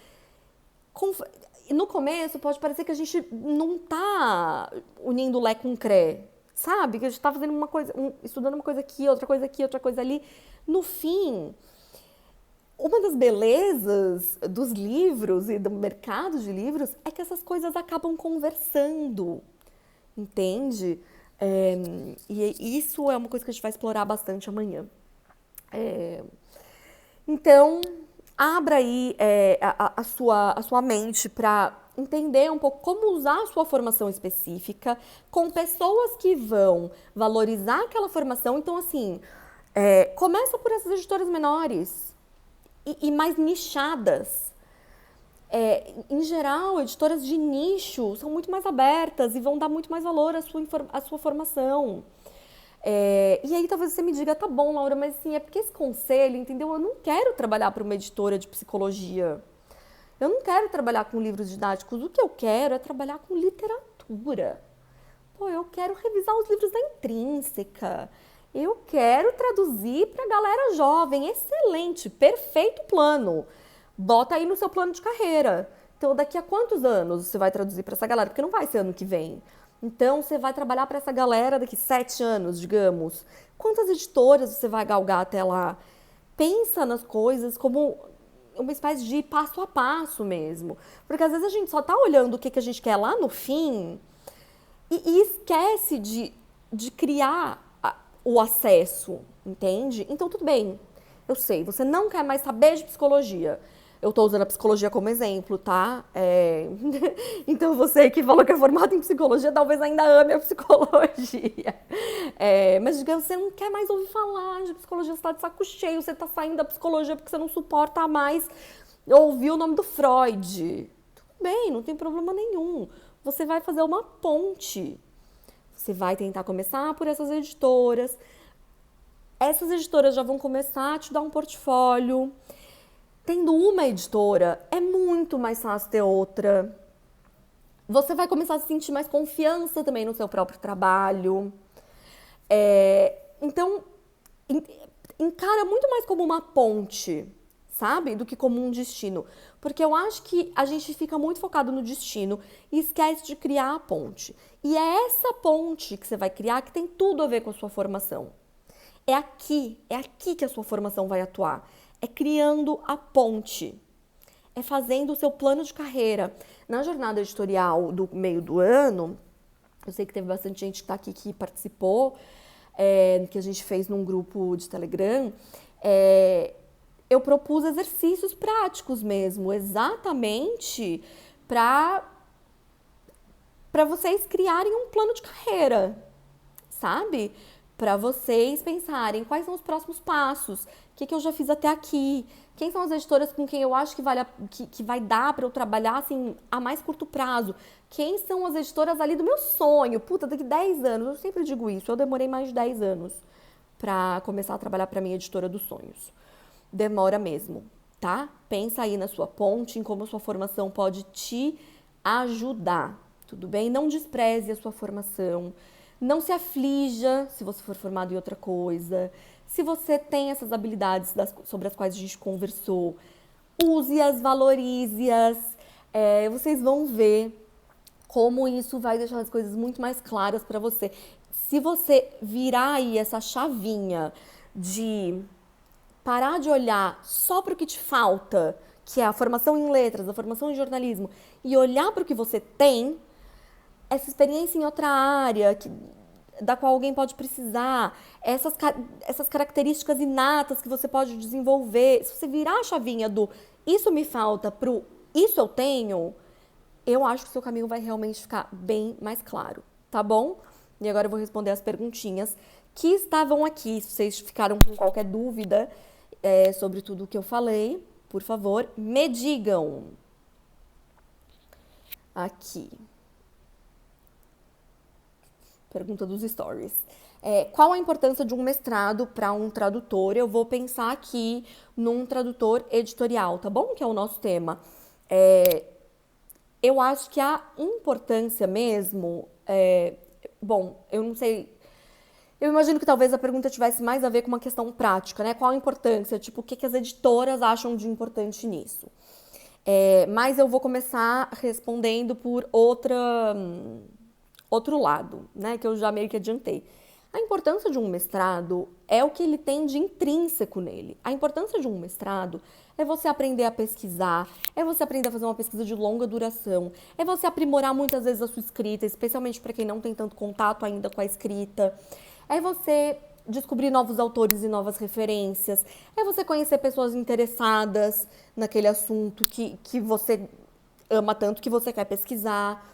No começo pode parecer que a gente não tá unindo Lé com Cré, sabe? Que a gente tá fazendo uma coisa, estudando uma coisa aqui, outra coisa ali. No fim, uma das belezas dos livros e do mercado de livros é que essas coisas acabam conversando, entende? E isso é uma coisa que a gente vai explorar bastante amanhã. Então, abra aí a sua mente para entender um pouco como usar a sua formação específica com pessoas que vão valorizar aquela formação. Então, assim, começa por essas editoras menores e mais nichadas. Em geral, editoras de nicho são muito mais abertas e vão dar muito mais valor à sua formação. E aí talvez você me diga, tá bom, Laura, mas assim, é porque esse conselho, entendeu? Eu não quero trabalhar para uma editora de psicologia. Eu não quero trabalhar com livros didáticos. O que eu quero é trabalhar com literatura. literatura. Pô, eu quero revisar os livros da Intrínseca. Eu quero traduzir para a galera jovem. Excelente, perfeito plano. Bota aí no seu plano de carreira. Então, daqui a quantos anos você vai traduzir para essa galera? Porque não vai ser ano que vem. Então, você vai trabalhar para essa galera daqui 7 anos, digamos. Quantas editoras você vai galgar até lá? Pensa nas coisas como uma espécie de passo a passo mesmo. Porque às vezes a gente só tá olhando o que a gente quer lá no fim e esquece de criar o acesso, entende? Então, tudo bem. Eu sei, você não quer mais saber de psicologia. Eu tô usando a psicologia como exemplo, tá? Então, você que falou que é formado em psicologia, talvez ainda ame a psicologia. Mas, digamos, você não quer mais ouvir falar de psicologia, você tá de saco cheio, você tá saindo da psicologia porque você não suporta mais ouvir o nome do Freud. Tudo bem, não tem problema nenhum. Você vai fazer uma ponte. Você vai tentar começar por essas editoras. Essas editoras já vão começar a te dar um portfólio. Tendo uma editora, é muito mais fácil ter outra. Você vai começar a sentir mais confiança também no seu próprio trabalho. Então, encara muito mais como uma ponte, sabe? Do que como um destino. Porque eu acho que a gente fica muito focado no destino e esquece de criar a ponte. E é essa ponte que você vai criar que tem tudo a ver com a sua formação. É aqui que a sua formação vai atuar. É criando a ponte. É fazendo o seu plano de carreira. Na jornada editorial do meio do ano, eu sei que teve bastante gente que está aqui que participou, que a gente fez num grupo de Telegram, eu propus exercícios práticos mesmo, exatamente para vocês criarem um plano de carreira, sabe? Para vocês pensarem quais são os próximos passos, o que eu já fiz até aqui, quem são as editoras com quem eu acho que vai dar para eu trabalhar assim, a mais curto prazo, quem são as editoras ali do meu sonho, puta, daqui 10 anos, eu sempre digo isso, eu demorei mais de 10 anos para começar a trabalhar para minha editora dos sonhos. Demora mesmo, tá? Pensa aí na sua ponte, em como a sua formação pode te ajudar, tudo bem? Não despreze a sua formação. Não se aflija se você for formado em outra coisa. Se você tem essas habilidades sobre as quais a gente conversou, use-as, valorize-as. Vocês vão ver como isso vai deixar as coisas muito mais claras para você. Se você virar aí essa chavinha de parar de olhar só para o que te falta, que é a formação em letras, a formação em jornalismo, e olhar para o que você tem, essa experiência em outra área da qual alguém pode precisar, essas características inatas que você pode desenvolver, se você virar a chavinha do isso me falta pro isso eu tenho, eu acho que o seu caminho vai realmente ficar bem mais claro, tá bom? E agora eu vou responder as perguntinhas que estavam aqui. Se vocês ficaram com qualquer dúvida sobre tudo o que eu falei, por favor, me digam. Aqui. Pergunta dos stories. Qual a importância de um mestrado para um tradutor? Eu vou pensar aqui num tradutor editorial, tá bom? Que é o nosso tema. Eu acho que a importância mesmo... bom, eu não sei... Eu imagino que talvez a pergunta tivesse mais a ver com uma questão prática, né? Qual a importância? Tipo, o que as editoras acham de importante nisso? Mas eu vou começar respondendo por outro lado, né, que eu já meio que adiantei. A importância de um mestrado é o que ele tem de intrínseco nele. A importância de um mestrado é você aprender a pesquisar, é você aprender a fazer uma pesquisa de longa duração, é você aprimorar muitas vezes a sua escrita, especialmente para quem não tem tanto contato ainda com a escrita, é você descobrir novos autores e novas referências, é você conhecer pessoas interessadas naquele assunto que você ama tanto, que você quer pesquisar.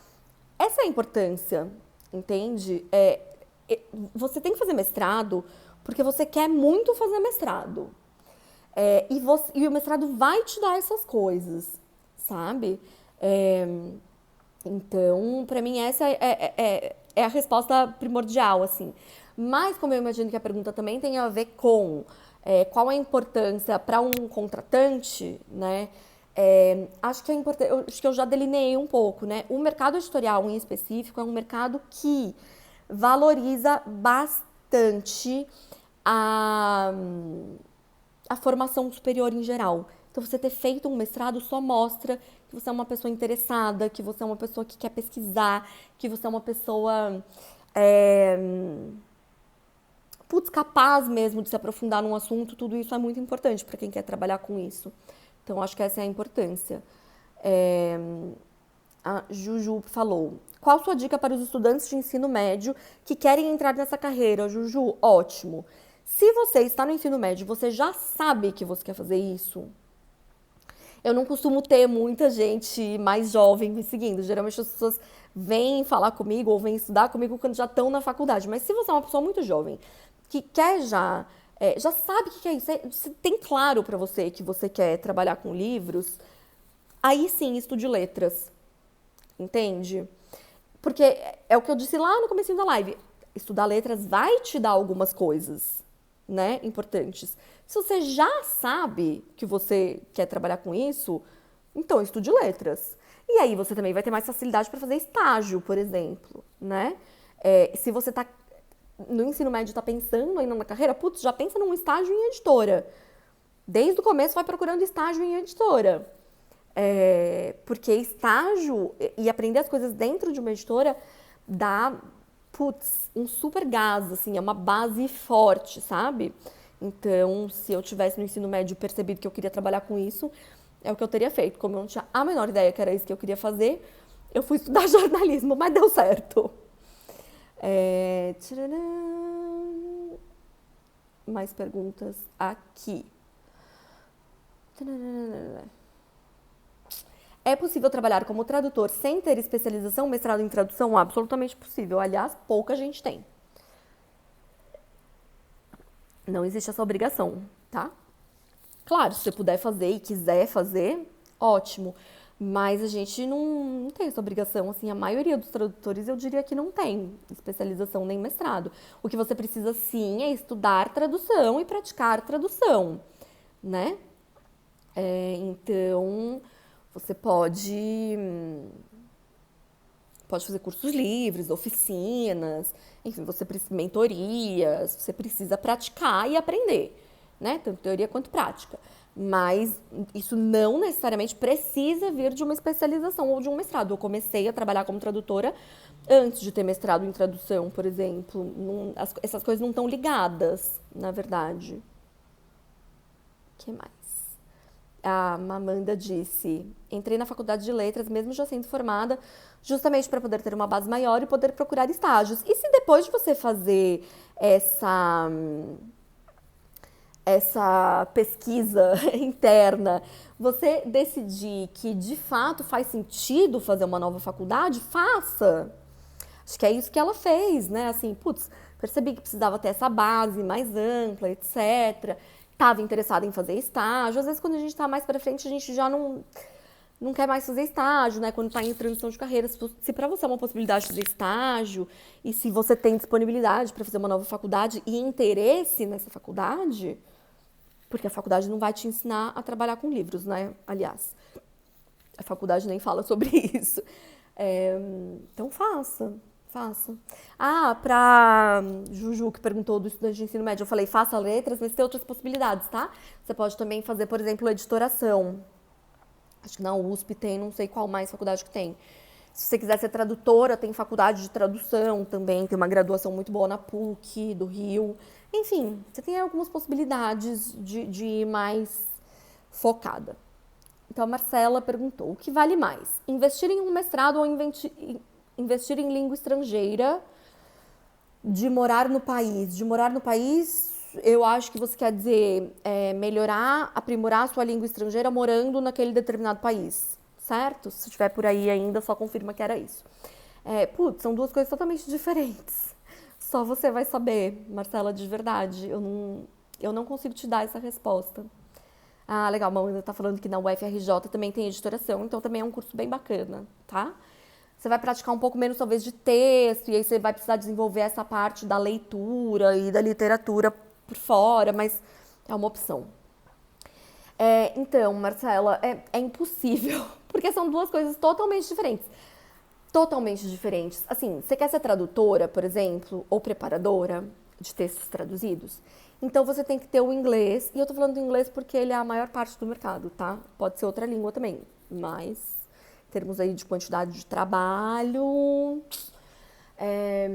Essa é a importância, entende? Você tem que fazer mestrado porque você quer muito fazer mestrado. E o mestrado vai te dar essas coisas, sabe? Então, para mim, essa é a resposta primordial, assim. Mas, como eu imagino que a pergunta também tem a ver com qual a importância para um contratante, né? Acho que é importante, acho que eu já delineei um pouco, né? O mercado editorial em específico é um mercado que valoriza bastante a, a formação superior em geral. Então, você ter feito um mestrado só mostra que você é uma pessoa interessada, que você é uma pessoa que quer pesquisar, que você é uma pessoa é, capaz mesmo de se aprofundar num assunto. Tudo isso é muito importante para quem quer trabalhar com isso. Então, acho que essa é a importância. É, a Juju falou: qual sua dica para os estudantes de ensino médio que querem entrar nessa carreira? Juju, ótimo. Se você está no ensino médio, você já sabe que você quer fazer isso. Eu não costumo ter muita gente mais jovem me seguindo. Geralmente as pessoas vêm falar comigo ou vêm estudar comigo quando já estão na faculdade. Mas se você é uma pessoa muito jovem, que quer já sabe o que é isso, se tem claro para você que você quer trabalhar com livros, aí sim, estude letras. Entende? Porque é o que eu disse lá no comecinho da live. Estudar letras vai te dar algumas coisas, né, importantes. Se você já sabe que você quer trabalhar com isso, então estude letras. E aí você também vai ter mais facilidade para fazer estágio, por exemplo, né? Se você tá no ensino médio tá pensando ainda na carreira, putz, já pensa num estágio em editora. Desde o começo vai procurando estágio em editora. Porque estágio e aprender as coisas dentro de uma editora dá, putz, um super gás, assim, é uma base forte, sabe? Então, se eu tivesse no ensino médio percebido que eu queria trabalhar com isso, é o que eu teria feito. Como eu não tinha a menor ideia que era isso que eu queria fazer, eu fui estudar jornalismo, mas deu certo. Tcharam. Mais perguntas aqui. Tcharam. É possível trabalhar como tradutor sem ter especialização, mestrado em tradução? Absolutamente possível. Aliás, pouca gente tem. Não existe essa obrigação, tá? Claro, se você puder fazer e quiser fazer, ótimo. Mas a gente não tem essa obrigação. Assim, a maioria dos tradutores eu diria que não tem especialização nem mestrado. O que você precisa sim é estudar tradução e praticar tradução, né? Então, você pode fazer cursos livres, oficinas, enfim, você precisa mentorias, você precisa praticar e aprender, né? Tanto teoria quanto prática. Mas isso não necessariamente precisa vir de uma especialização ou de um mestrado. Eu comecei a trabalhar como tradutora antes de ter mestrado em tradução, por exemplo. Essas coisas não estão ligadas, na verdade. O que mais? A Mamanda disse: entrei na faculdade de letras, mesmo já sendo formada, justamente para poder ter uma base maior e poder procurar estágios. E se depois de você fazer essa pesquisa interna, você decidir que de fato faz sentido fazer uma nova faculdade, faça. Acho que é isso que ela fez, né? Assim, putz, percebi que precisava ter essa base mais ampla, etc. Estava interessada em fazer estágio. Às vezes, quando a gente está mais para frente, a gente já não quer mais fazer estágio, né? Quando está em transição de carreira. Se para você é uma possibilidade de fazer estágio e se você tem disponibilidade para fazer uma nova faculdade e interesse nessa faculdade, porque a faculdade não vai te ensinar a trabalhar com livros, né? Aliás, a faculdade nem fala sobre isso. Então, faça. Ah, pra Juju, que perguntou do estudante de ensino médio, eu falei, faça letras, mas tem outras possibilidades, tá? Você pode também fazer, por exemplo, editoração. Acho que na USP tem, não sei qual mais faculdade que tem. Se você quiser ser tradutora, tem faculdade de tradução também, tem uma graduação muito boa na PUC, do Rio. Enfim, você tem algumas possibilidades de ir mais focada. Então, a Marcela perguntou, o que vale mais? Investir em um mestrado ou investir em língua estrangeira, de morar no país? De morar no país, eu acho que você quer dizer melhorar, aprimorar a sua língua estrangeira morando naquele determinado país, certo? Se estiver por aí ainda, só confirma que era isso. São duas coisas totalmente diferentes. Só você vai saber, Marcela, de verdade. Eu não consigo te dar essa resposta. Ah, legal, a Amanda tá falando que na UFRJ também tem editoração, então também é um curso bem bacana, tá? Você vai praticar um pouco menos, talvez, de texto, e aí você vai precisar desenvolver essa parte da leitura e da literatura por fora, mas é uma opção. Então, Marcela, é impossível, porque são duas coisas totalmente diferentes. Totalmente diferentes. Assim, você quer ser tradutora, por exemplo, ou preparadora de textos traduzidos? Então você tem que ter o inglês, e eu tô falando do inglês porque ele é a maior parte do mercado, tá? Pode ser outra língua também, mas em termos aí de quantidade de trabalho, é,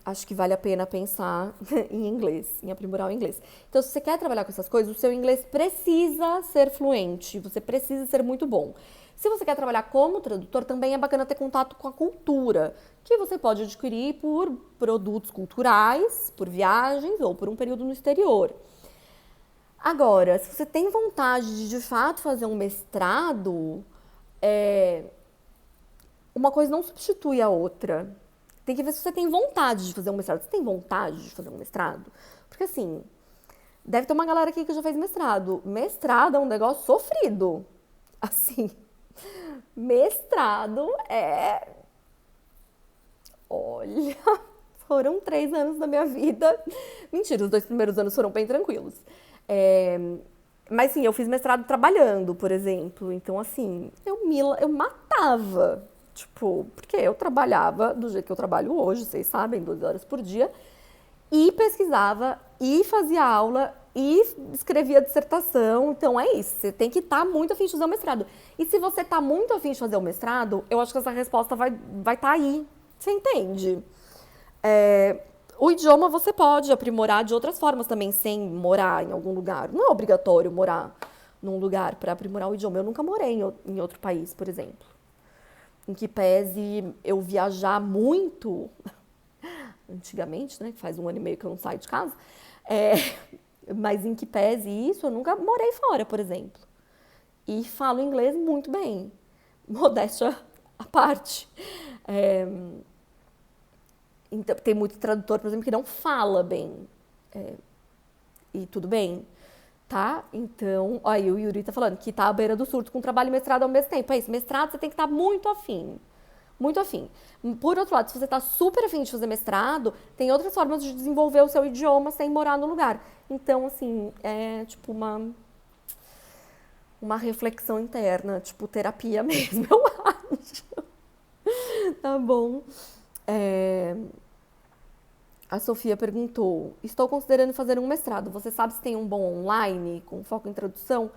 acho que vale a pena pensar em inglês, em aprimorar o inglês. Então, se você quer trabalhar com essas coisas, o seu inglês precisa ser fluente, você precisa ser muito bom. Se você quer trabalhar como tradutor, também é bacana ter contato com a cultura, que você pode adquirir por produtos culturais, por viagens ou por um período no exterior. Agora, se você tem vontade de fato fazer um mestrado, é, uma coisa não substitui a outra. Tem que ver se você tem vontade de fazer um mestrado. Você tem vontade de fazer um mestrado? Porque assim, deve ter uma galera aqui que já fez mestrado. Mestrado é um negócio sofrido. Assim, mestrado é. Olha, foram 3 anos da minha vida. Mentira, os 2 primeiros anos foram bem tranquilos. É, mas sim, eu fiz mestrado trabalhando, por exemplo. Então, assim, eu matava. Tipo, porque eu trabalhava do jeito que eu trabalho hoje, vocês sabem, 12 horas por dia, e pesquisava, e fazia aula, e escrevia dissertação. Então é isso, você tem que estar muito afim de fazer o mestrado. E se você está muito afim de fazer o mestrado, eu acho que essa resposta vai estar aí. Você entende? É, o idioma você pode aprimorar de outras formas também, sem morar em algum lugar. Não é obrigatório morar num lugar para aprimorar o idioma. Eu nunca morei em outro país, por exemplo. Em que pese eu viajar muito, antigamente, né? Que faz 1 ano e meio que eu não saio de casa. É, mas em que pese isso, eu nunca morei fora, por exemplo. E falo inglês muito bem. Modéstia à parte. É, então, tem muito tradutor, por exemplo, que não fala bem. E tudo bem, tá? Então, ó, aí o Yuri tá falando que tá à beira do surto com trabalho e mestrado ao mesmo tempo. É isso, mestrado você tem que estar muito afim. Muito afim. Por outro lado, se você tá super afim de fazer mestrado, tem outras formas de desenvolver o seu idioma sem morar no lugar. Então, assim, é tipo uma reflexão interna, tipo terapia mesmo, eu acho. Tá bom. É, A Sofia perguntou: estou considerando fazer um mestrado. Você sabe se tem um bom online com foco em tradução?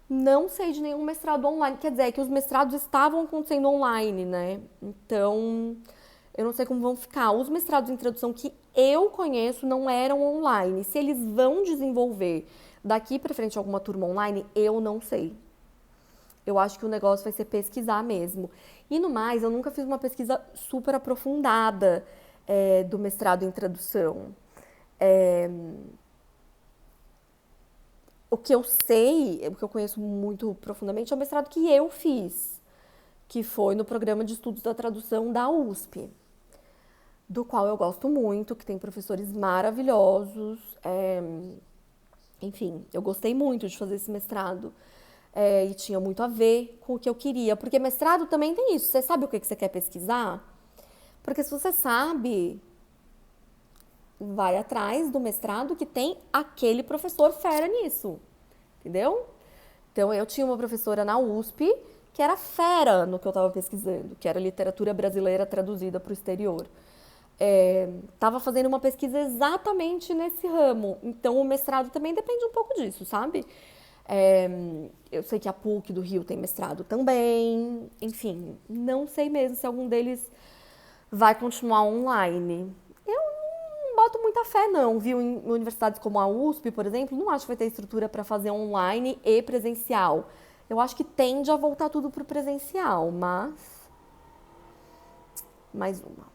Não sei de nenhum mestrado online. Quer dizer, é que os mestrados estavam acontecendo online, né? Então, eu não sei como vão ficar. Os mestrados em tradução que eu conheço não eram online. Se eles vão desenvolver daqui para frente alguma turma online, eu não sei. Eu acho que o negócio vai ser pesquisar mesmo. E no mais, eu nunca fiz uma pesquisa super aprofundada do mestrado em tradução. É, o que eu sei, o que eu conheço muito profundamente, é o mestrado que eu fiz, que foi no programa de estudos da tradução da USP, do qual eu gosto muito, que tem professores maravilhosos. Enfim, eu gostei muito de fazer esse mestrado. E tinha muito a ver com o que eu queria, porque mestrado também tem isso. Você sabe o que você quer pesquisar? Porque se você sabe, vai atrás do mestrado que tem aquele professor fera nisso, entendeu? Então, eu tinha uma professora na USP que era fera no que eu estava pesquisando, que era literatura brasileira traduzida para o exterior. Estava fazendo uma pesquisa exatamente nesse ramo. Então, o mestrado também depende um pouco disso, sabe? É, eu sei que a PUC do Rio tem mestrado também. Enfim, não sei mesmo se algum deles vai continuar online. Eu não boto muita fé, não, viu? Em universidades como a USP, por exemplo, não acho que vai ter estrutura para fazer online e presencial. Eu acho que tende a voltar tudo para o presencial, mas. Mais uma.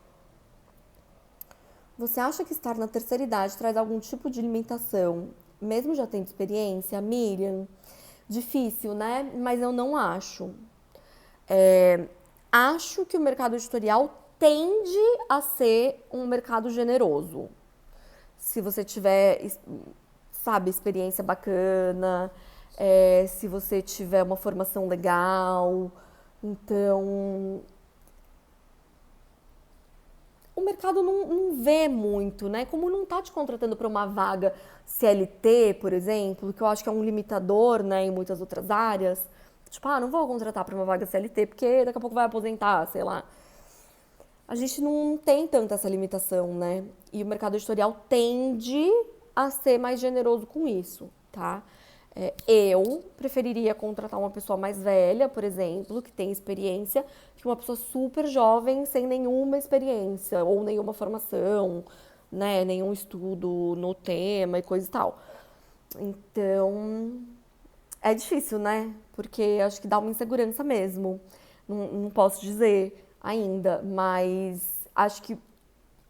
Você acha que estar na terceira idade traz algum tipo de limitação, mesmo já tendo experiência, Miriam? Difícil, né? Mas eu não acho. Acho que o mercado editorial tende a ser um mercado generoso. Se você tiver, sabe, experiência bacana, se você tiver uma formação legal. Então, o mercado não vê muito, né? Como não tá te contratando para uma vaga CLT, por exemplo, que eu acho que é um limitador, né, em muitas outras áreas. Tipo, não vou contratar para uma vaga CLT porque daqui a pouco vai aposentar, sei lá. A gente não tem tanta essa limitação, né? E o mercado editorial tende a ser mais generoso com isso, tá? Eu preferiria contratar uma pessoa mais velha, por exemplo, que tem experiência, que uma pessoa super jovem sem nenhuma experiência ou nenhuma formação, né? Nenhum estudo no tema e coisa e tal. Então, é difícil, né? Porque acho que dá uma insegurança mesmo. Não posso dizer ainda, mas acho que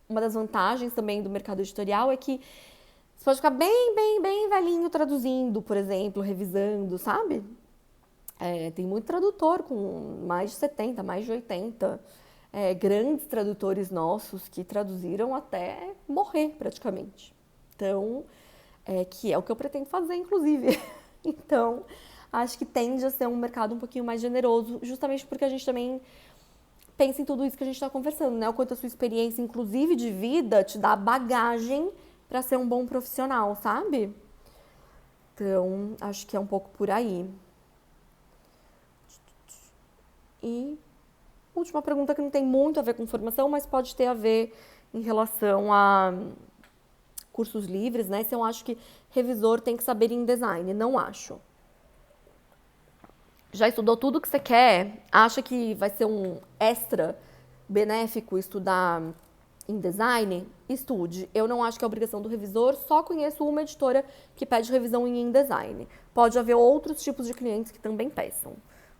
uma das vantagens também do mercado editorial é que você pode ficar bem velhinho traduzindo, por exemplo, revisando, sabe? Tem muito tradutor com mais de 70, mais de 80. Grandes tradutores nossos que traduziram até morrer, praticamente. Então, que é o que eu pretendo fazer, inclusive. Então, acho que tende a ser um mercado um pouquinho mais generoso, justamente porque a gente também pensa em tudo isso que a gente está conversando, né? O quanto a sua experiência, inclusive de vida, te dá bagagem para ser um bom profissional, sabe? Então, acho que é um pouco por aí. E última pergunta que não tem muito a ver com formação, mas pode ter a ver em relação a cursos livres, né? Se eu acho que revisor tem que saber em design. Não acho. Já estudou tudo que você quer? Acha que vai ser um extra benéfico estudar em design? Estude. Eu não acho que é obrigação do revisor, só conheço uma editora que pede revisão em InDesign. Pode haver outros tipos de clientes que também peçam,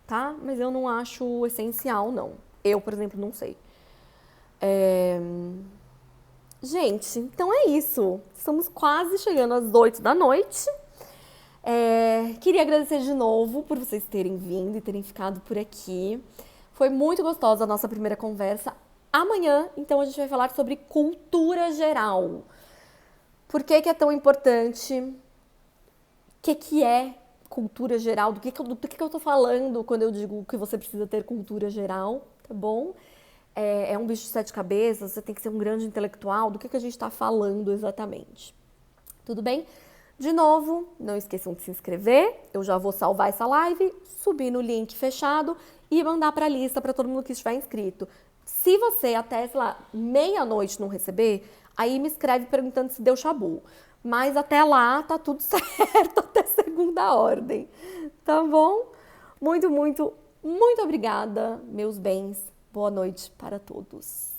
tá? Mas eu não acho essencial, não. Eu, por exemplo, não sei. Gente, então é isso. Estamos quase chegando às 8 da noite. Queria agradecer de novo por vocês terem vindo e terem ficado por aqui. Foi muito gostosa a nossa primeira conversa. Amanhã, então, a gente vai falar sobre cultura geral. Por que que é tão importante? O que é cultura geral? Do que eu tô falando quando eu digo que você precisa ter cultura geral, tá bom? É um bicho de 7 cabeças, você tem que ser um grande intelectual. Do que a gente está falando exatamente? Tudo bem? De novo, não esqueçam de se inscrever. Eu já vou salvar essa live, subir no link fechado e mandar para a lista para todo mundo que estiver inscrito. Se você até, sei lá, meia-noite não receber, aí me escreve perguntando se deu chabu. Mas até lá tá tudo certo, até segunda ordem. Tá bom? Muito obrigada, meus bens. Boa noite para todos.